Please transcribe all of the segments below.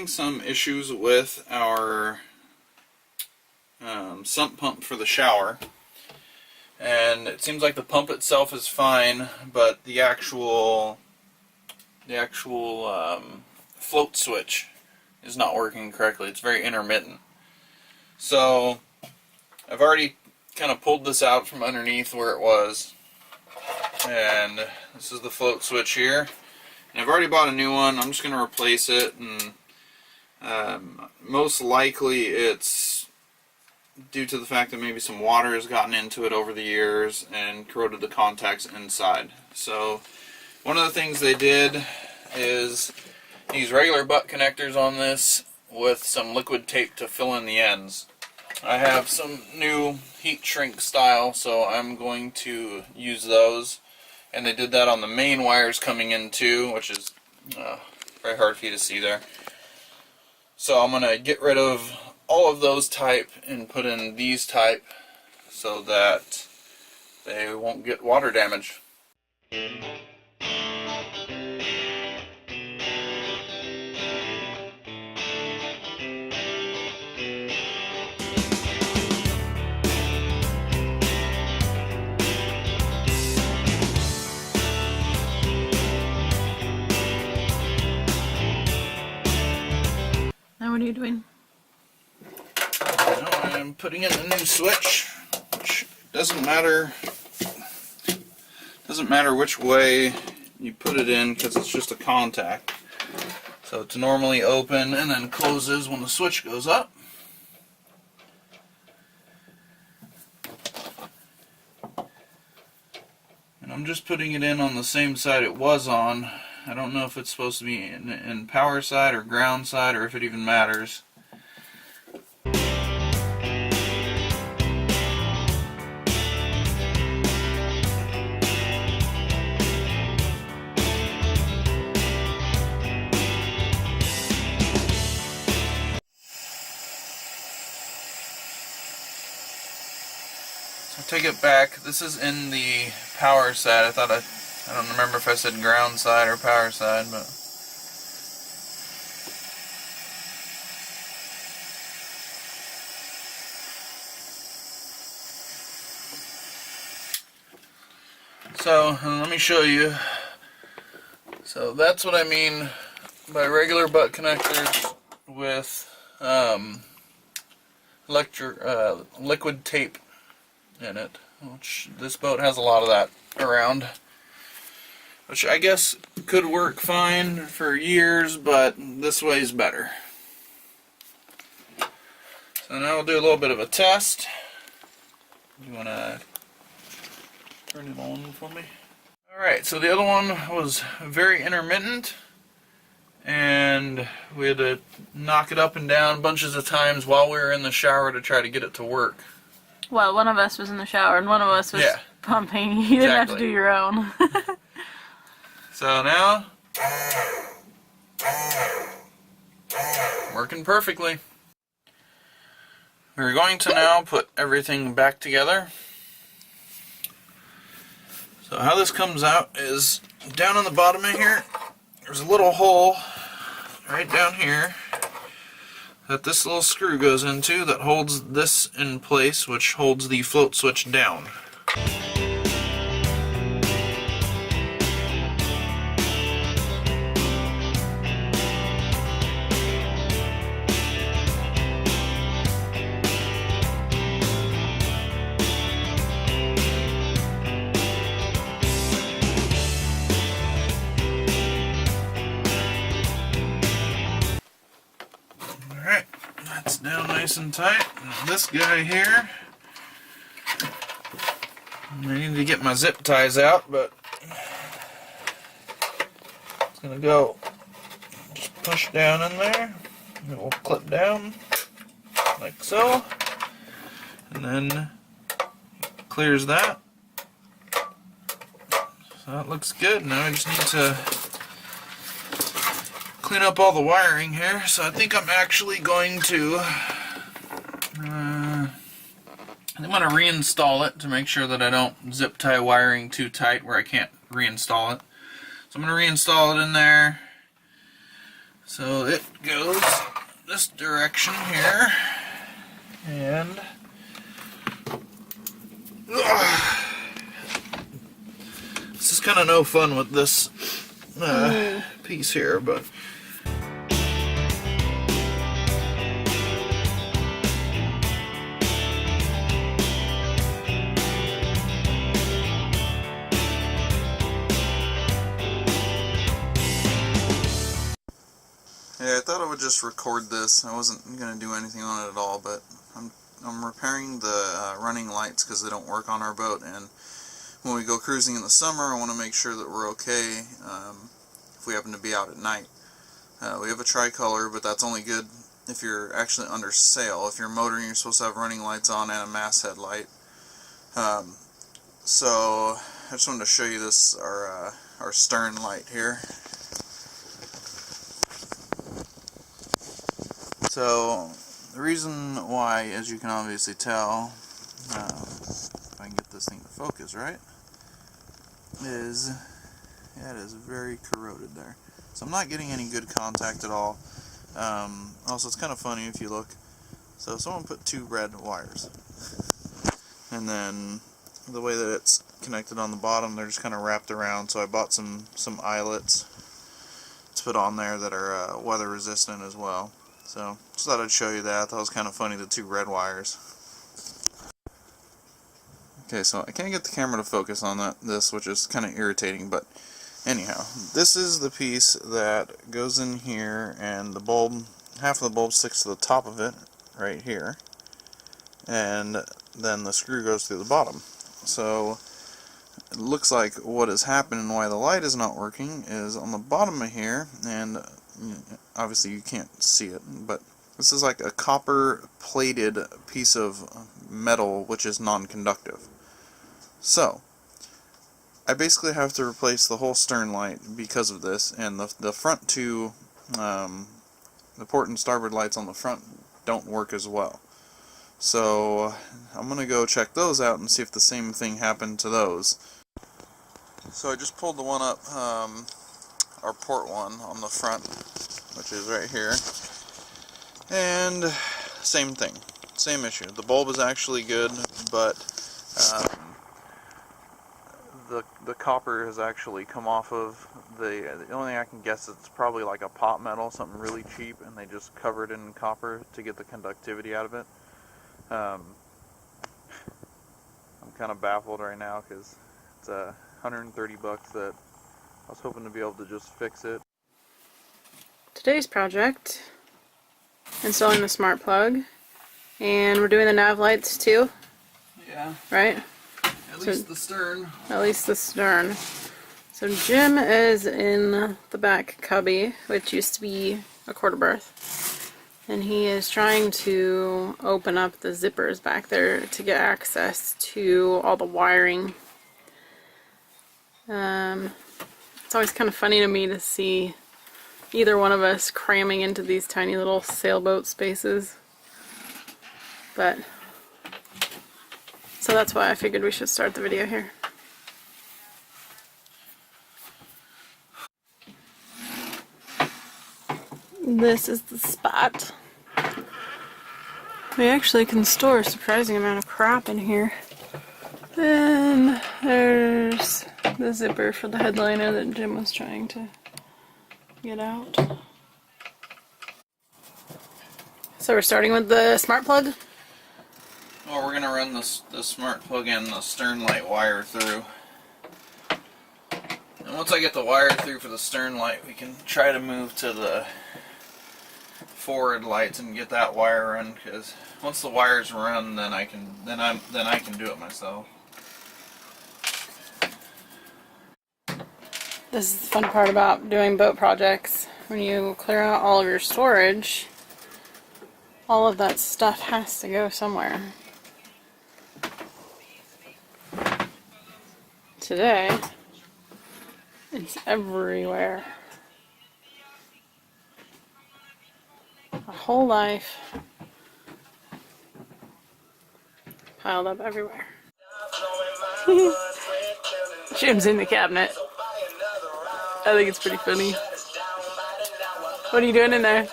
Some issues with our sump pump for the shower, and it seems like the pump itself is fine, but the actual float switch is not working correctly. It's very intermittent. So I've already kind of pulled this out from underneath where it was, and this is the float switch here, and I've already bought a new one. I'm just going to replace it, and most likely it's due to the fact that maybe some water has gotten into it over the years and corroded the contacts inside. So one of the things they did is use regular butt connectors on this with some liquid tape to fill in the ends. I have some new heat shrink style, so I'm going to use those, and they did that on the main wires coming in too, which is very hard for you to see there. So I'm going to get rid of all of those type and put in these type so that they won't get water damage. What are you doing? Now I'm putting in the new switch, which doesn't matter which way you put it in, because it's just a contact. So it's normally open and then closes when the switch goes up. And I'm just putting it in on the same side it was on. I don't know if it's supposed to be in power side or ground side, or if it even matters. So take it back. This is in the power side. I don't remember if I said ground side or power side, but so let me show you. So that's what I mean by regular butt connectors with liquid tape in it, which this boat has a lot of that around. Which I guess could work fine for years, but this way is better. So now we'll do a little bit of a test. You want to turn it on for me? Alright, so the other one was very intermittent, and we had to knock it up and down bunches of times while we were in the shower to try to get it to work. Well, one of us was in the shower and one of us was pumping. You didn't have to do your own. So now, working perfectly. We're going to now put everything back together. So how this comes out is down on the bottom of here, there's a little hole right down here that this little screw goes into that holds this in place, which holds the float switch down. Down nice and tight. And this guy here, I need to get my zip ties out, but it's gonna go just push down in there, and it will clip down like so, and then it clears that. So that looks good. Now I just need to clean up all the wiring here. So I think I'm actually going to I'm going to reinstall it to make sure that I don't zip tie wiring too tight where I can't reinstall it. So I'm going to reinstall it in there. So it goes this direction here. And this is kind of no fun with this piece here, but yeah, I thought I would just record this. I wasn't going to do anything on it at all, but I'm repairing the running lights because they don't work on our boat, and when we go cruising in the summer I want to make sure that we're okay if we happen to be out at night. We have a tricolor, but that's only good if you're actually under sail. If you're motoring, you're supposed to have running lights on and a masthead light. So I just wanted to show you this, our stern light here. So the reason why, as you can obviously tell, if I can get this thing to focus right, is it is very corroded there. So I'm not getting any good contact at all. Also, it's kind of funny if you look. So someone put two red wires, and then the way that it's connected on the bottom, they're just kind of wrapped around. So I bought some eyelets to put on there that are weather resistant as well. So just thought I'd show you that. That was kind of funny, the two red wires. Okay, so I can't get the camera to focus on this, which is kind of irritating, but anyhow, this is the piece that goes in here, and the bulb, half of the bulb sticks to the top of it, right here, and then the screw goes through the bottom. So it looks like what has happened and why the light is not working is on the bottom of here, and obviously you can't see it, but this is like a copper plated piece of metal which is non-conductive. So I basically have to replace the whole stern light because of this, and the front two, the port and starboard lights on the front don't work as well. So I'm going to go check those out and see if the same thing happened to those. So I just pulled the one up, our port one on the front, which is right here, and same thing, same issue. The bulb is actually good, but the copper has actually come off of the only thing I can guess, it's probably like a pot metal, something really cheap, and they just cover it in copper to get the conductivity out of it. I'm kind of baffled right now because it's $130 that I was hoping to be able to just fix it. Today's project, installing the smart plug, and we're doing the nav lights too. Yeah. Right? At least the stern. At least the stern. So Jim is in the back cubby, which used to be a quarter berth, and he is trying to open up the zippers back there to get access to all the wiring. It's always kind of funny to me to see either one of us cramming into these tiny little sailboat spaces, but so that's why I figured we should start the video here. This is the spot. We actually can store a surprising amount of crap in here. Then there's the zipper for the headliner that Jim was trying to get out. So we're starting with the smart plug. Well, we're going to run the smart plug and the stern light wire through. And once I get the wire through for the stern light, we can try to move to the forward lights and get that wire run, because once the wires run, then I can do it myself. This is the fun part about doing boat projects. When you clear out all of your storage, all of that stuff has to go somewhere. Today, It's everywhere. A whole life piled up everywhere. Jim's in the cabinet. I think it's pretty funny. What are you doing in there?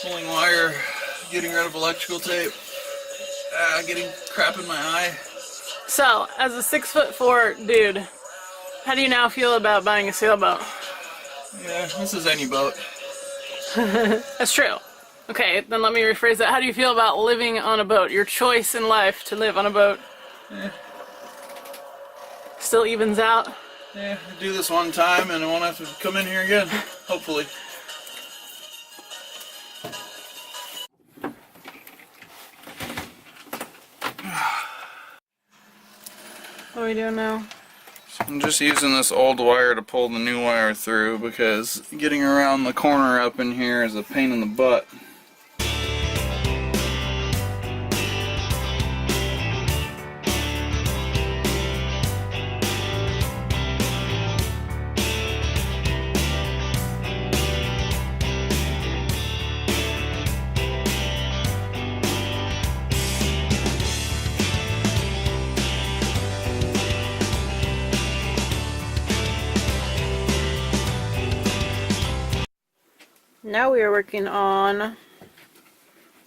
Pulling wire, getting rid of electrical tape, getting crap in my eye. So, as a 6'4" dude, how do you now feel about buying a sailboat? Yeah, this is any boat. That's true. Okay, then let me rephrase that. How do you feel about living on a boat? Your choice in life to live on a boat? Still evens out? Yeah, I do this one time and I won't have to come in here again, hopefully. What are we doing now? I'm just using this old wire to pull the new wire through because getting around the corner up in here is a pain in the butt. Now we are working on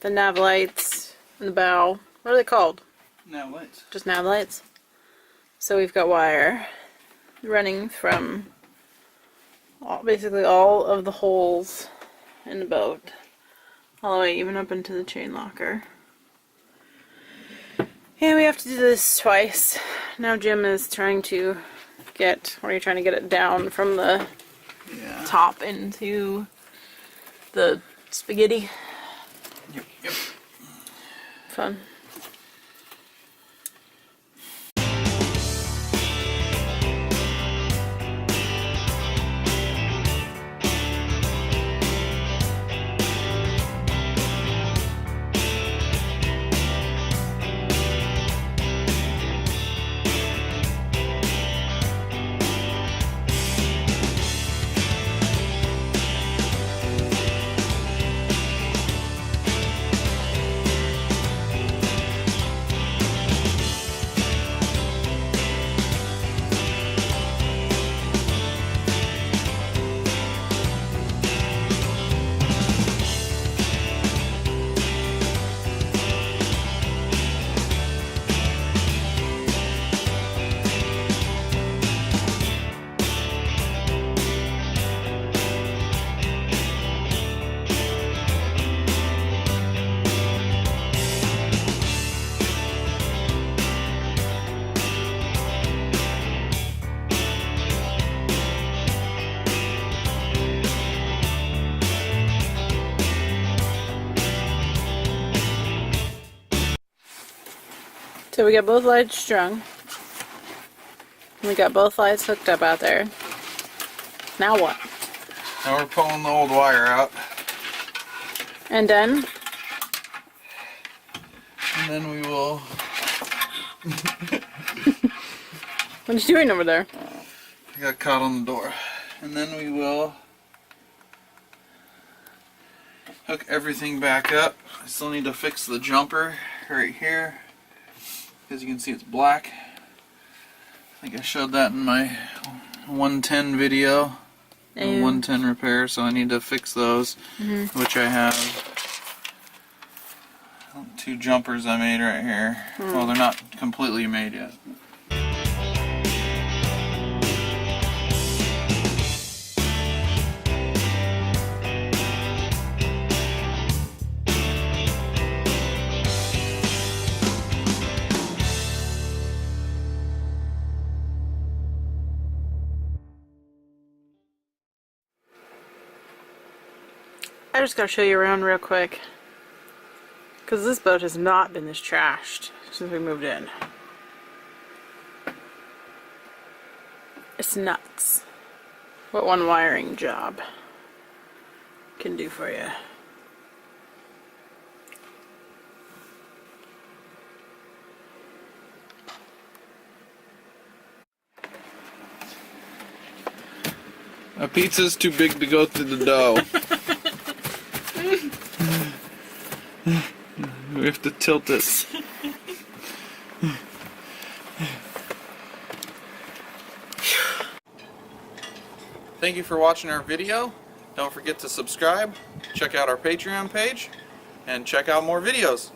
the nav lights in the bow. What are they called? Nav lights. Just nav lights. So we've got wire running from basically all of the holes in the boat, all the way even up into the chain locker. And we have to do this twice. Now Jim is trying to get, or are you trying to get it down from the top into the spaghetti? Yep. Fun. So we got both lights strung. We got both lights hooked up out there. Now what? Now we're pulling the old wire out. And then? And then we will... What are you doing over there? I got caught on the door. And then we will hook everything back up. I still need to fix the jumper right here. As you can see, it's black. I think I showed that in my 110 video. The 110 repair, so I need to fix those, which I have 2 jumpers I made right here. Well, they're not completely made yet. I just gotta show you around real quick. Because this boat has not been this trashed since we moved in. It's nuts what one wiring job can do for you. A pizza's too big to go through the dough. We have to tilt it. Thank you for watching our video. Don't forget to subscribe, check out our Patreon page, and check out more videos.